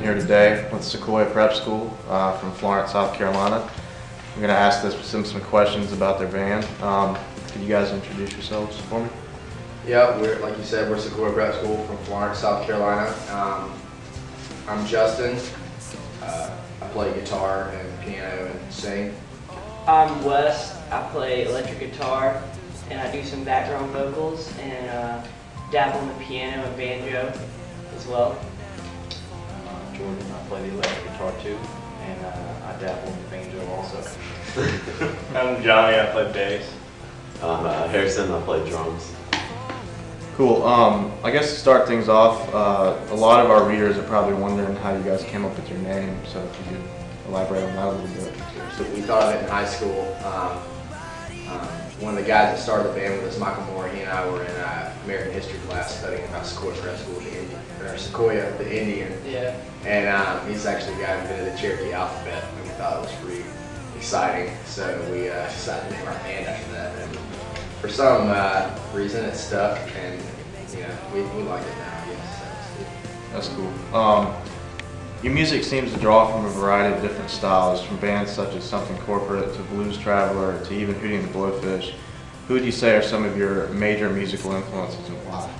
here today with Sequoyah Prep School from Florence, South Carolina. I'm going to ask them some questions about their band. Can you guys introduce yourselves for me? Yeah, like you said, we're Sequoyah Prep School from Florence, South Carolina. I'm Justin. I play guitar and piano and sing. I'm Wes. I play electric guitar and I do some background vocals and dabble in the piano and banjo as well. Jordan, I play the electric guitar too, and I dabble in the banjo also. I'm Johnny, I play bass. I'm Harrison, I play drums. Cool. I guess to start things off, a lot of our readers are probably wondering how you guys came up with your name, so if you could elaborate on that a little bit. So we thought of it in high school. One of the guys that started the band with us, Michael Moore, he and I were in American history class studying about Sequoyah Prep School, Sequoyah, the Indian. Yeah. And he's actually the guy who invented the Cherokee alphabet, and we thought it was pretty exciting. So we decided to name our band after that. And for some reason, it stuck, and we like it now. Yes, That's cool. Your music seems to draw from a variety of different styles, from bands such as Something Corporate to Blues Traveler to even Hootie and the Blowfish. Who would you say are some of your major musical influences and why?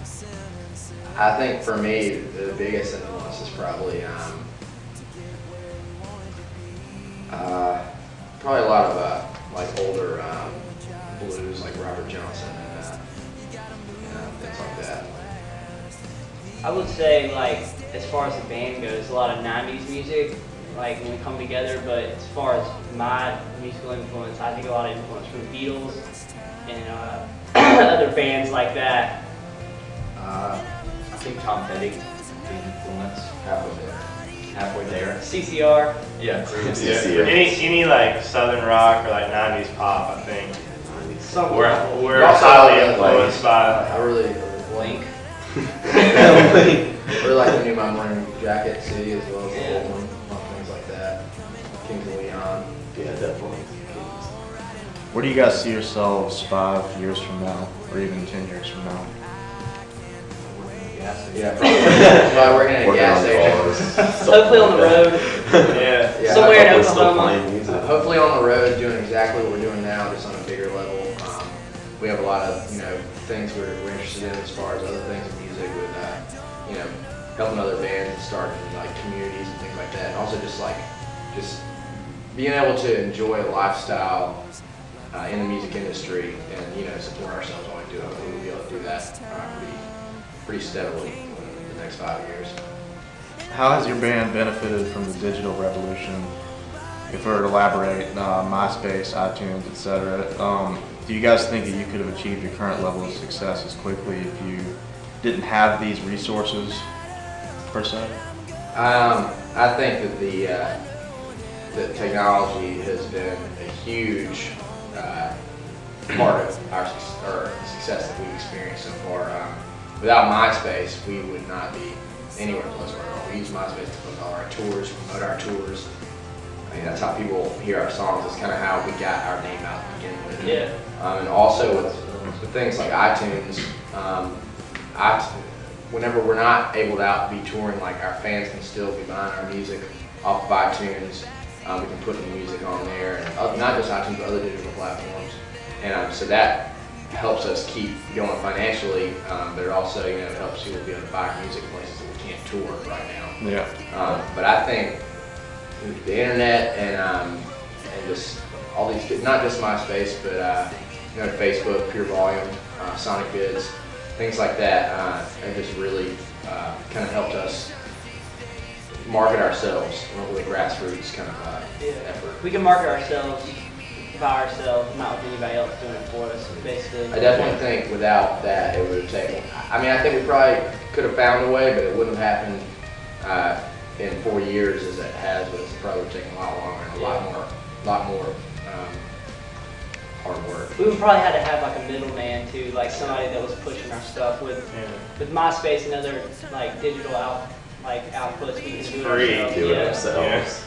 I think for me, the biggest influence is probably probably a lot of like older blues, like Robert Johnson and things like that. I would say, like, as far as the band goes, a lot of 90s music, like when we come together, but as far as my musical influence, I think a lot of influence from the Beatles and other bands like that. I think Tom Petty, big influence. Halfway there. CCR. Yeah. Yeah. Any like Southern rock or like 90s pop, I think. We're Also, highly influenced by. I really Blink. really like the new My Morning Jacket City as well as the old one, things like that. Kings of Leon. Yeah, definitely. Where do you guys see yourselves 5 years from now, or even 10 years from now? Yeah, probably working at a gas station. Hopefully on the road, Yeah. somewhere in Hopefully still Oklahoma. playing music. Hopefully on the road, doing exactly what we're doing now, just on a bigger level. We have a lot of things we're interested in as far as other things in music, with helping other bands and starting like communities and things like that. And also just being able to enjoy a lifestyle in the music industry and support ourselves while we do it. Hopefully we'll be able to do that pretty steadily in the next 5 years. How has your band benefited from the digital revolution? If we were to elaborate, MySpace, iTunes, etc., do you guys think that you could have achieved your current level of success as quickly if you didn't have these resources, per se? I think that the technology has been a huge part of our success that we've experienced so far. Without MySpace, we would not be anywhere close to where we are. We use MySpace to book all our tours, promote our tours. I mean, that's how people hear our songs. It's kind of how we got our name out to begin with. Yeah. And also with things like iTunes, whenever we're not able to be touring, like our fans can still be buying our music off of iTunes. We can put the music on there, and not just iTunes, but other digital platforms. And so that helps us keep going financially, but it also it helps people be able to buy music in places that we can't tour right now. Yeah. But I think the internet and just all these, not just MySpace, but Facebook, Pure Volume, Sonic Bids, things like that, have just really kind of helped us market ourselves with a grassroots kind of effort. We can market ourselves by ourselves, not with anybody else doing it for us, basically. I definitely think without that it would have taken, I think we probably could have found a way, but it wouldn't have happened in 4 years as it has, but it's probably would have taken a lot longer and a lot more hard work. We would probably have to have like a middleman too, like somebody that was pushing our stuff with MySpace and other like digital outputs. We can do it ourselves.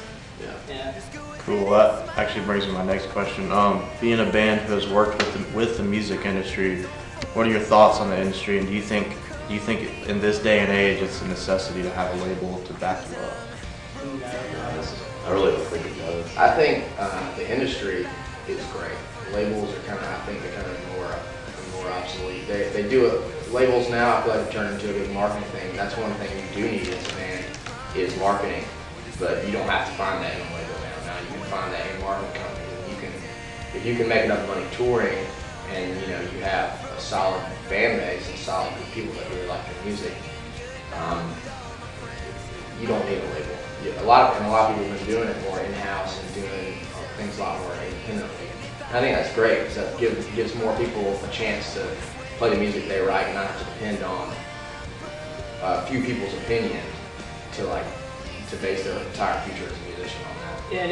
Yeah. Cool. That actually brings me to my next question. Being a band who has worked with the music industry, what are your thoughts on the industry, and do you think in this day and age it's a necessity to have a label to back you up? I really don't think it does. I think the industry is great. Labels are kind of, I think, becoming more obsolete. They do it. Labels now, I feel like, have turned into a big marketing thing. That's one thing you do need as a band is marketing, but you don't have to find that in a label now. Now you can find that in marketing companies, and if you can make enough money touring, and you have a solid fan base and solid good people that really like your music, you don't need a label. A lot of people have been doing it more in-house and doing things a lot more independently. And I think that's great because that gives more people a chance to play the music they write and not have to depend on a few people's opinion to base their entire future as a musician on that. Yeah, and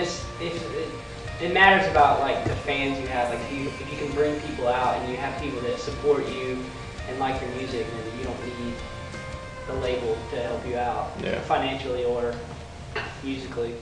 it matters about like the fans you have. Like if you can bring people out and you have people that support you and like your music, then you don't need the label to help you out financially or musically.